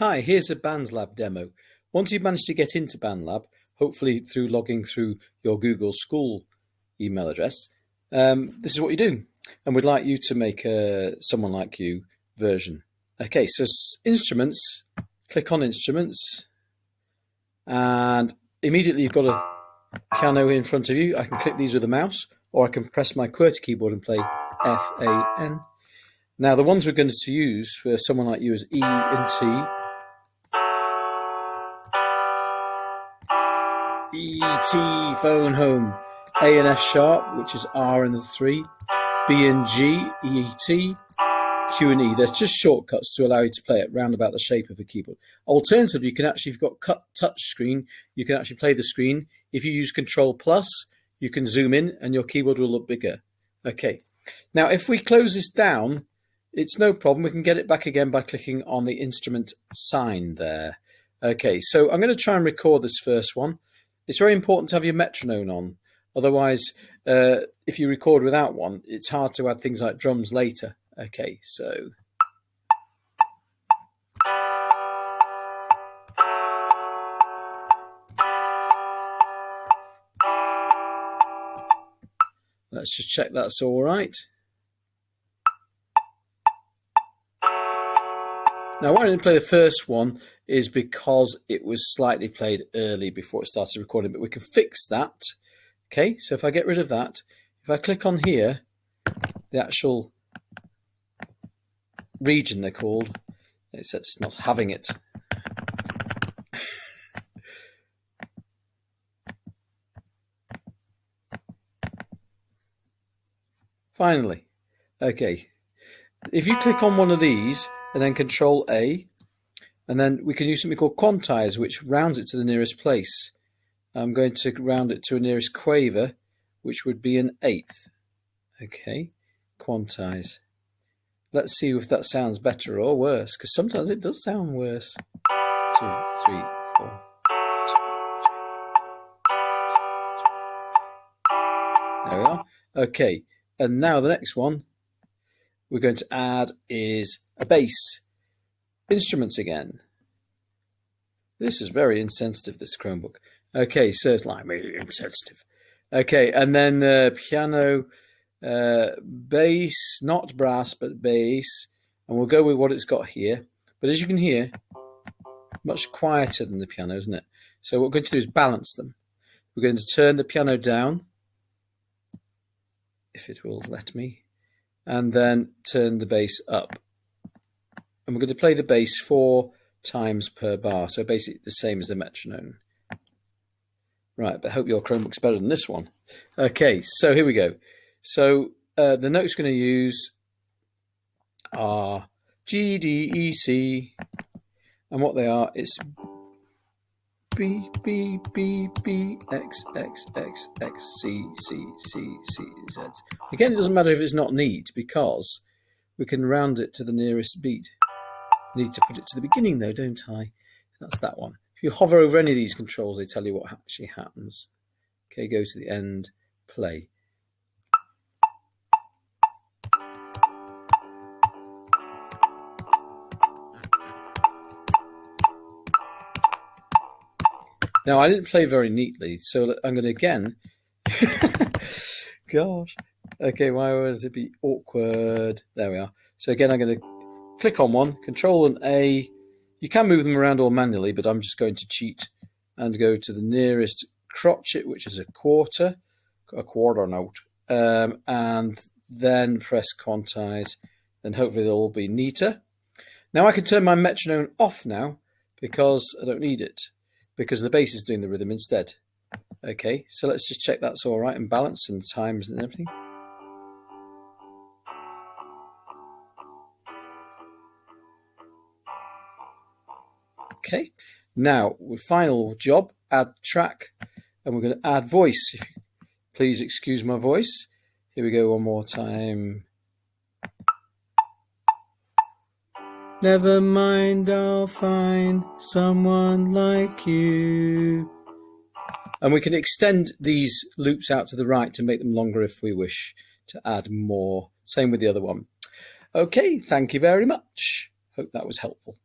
Hi, here's a BandLab demo. Once you've managed to get into BandLab, hopefully through logging through your Google School email address, this is what you do. And we'd like you to make a Someone Like You version. Okay, so instruments, click on instruments, and immediately you've got a piano in front of you. I can click these with a mouse, or I can press my QWERTY keyboard and play F-A-N. Now the ones we're going to use for Someone Like You is E and T, E-T, phone home, A and F sharp, which is R and the 3, B and G, E-T, Q and E. There's just shortcuts to allow you to play it round about the shape of a keyboard. Alternatively, you can actually, if you've got touch screen, you can actually play the screen. If you use Control Plus, you can zoom in and your keyboard will look bigger. Okay. Now, if we close this down, it's no problem. We can get it back again by clicking on the instrument sign there. Okay, so I'm going to try and record this first one. It's very important to have your metronome on. Otherwise, if you record without one, it's hard to add things like drums later. Okay, so let's just check that's all right. Now, why I didn't play the first one is because it was slightly played early before it started recording, but we can fix that. Okay, so if I get rid of that, if I click on here, the actual region they're called, it says it's not having it. Finally, okay, if you click on one of these and then Control A, and then we can use something called Quantize, which rounds it to the nearest place. I'm going to round it to a nearest quaver, which would be an eighth. Okay, Quantize. Let's see if that sounds better or worse, because sometimes it does sound worse. 2, 3, 4. There we are. Okay, and now the next one we're going to add is a bass. Instruments again. This is very insensitive, this Chromebook. Okay, so it's like really insensitive. Okay, and then piano, bass, not brass, but bass. And we'll go with what it's got here. But as you can hear, much quieter than the piano, isn't it? So what we're going to do is balance them. We're going to turn the piano down, if it will let me, and then turn the bass up. And we're going to play the bass 4 times per bar, so basically the same as the metronome. Right, but I hope your Chromebook's better than this one. Okay, so here we go. So the notes we're going to use are G, D, E, C, and what they are, it's B, B, B, B, X, X, X, X, C, C, C, C, Z. Again, it doesn't matter if it's not neat, because we can round it to the nearest beat. Need to put it to the beginning though, don't I? That's that one. If you hover over any of these controls, they tell you what actually happens. Okay, go to the end, play. Now, I didn't play very neatly, so I'm going to again. Gosh. Okay, why would it be awkward? There we are. So again, I'm going to click on one, Control and A. You can move them around all manually, but I'm just going to cheat and go to the nearest crotchet, which is a quarter note, and then press Quantize. Then hopefully they'll all be neater. Now I can turn my metronome off now because I don't need it, because the bass is doing the rhythm instead. Okay, so let's just check that's all right and balance and times and everything. Okay, now final job, add track, and we're going to add voice. If you please excuse my voice. Here we go one more time. Never mind, I'll find someone like you. And we can extend these loops out to the right to make them longer if we wish to add more. Same with the other one. Okay, thank you very much. Hope that was helpful.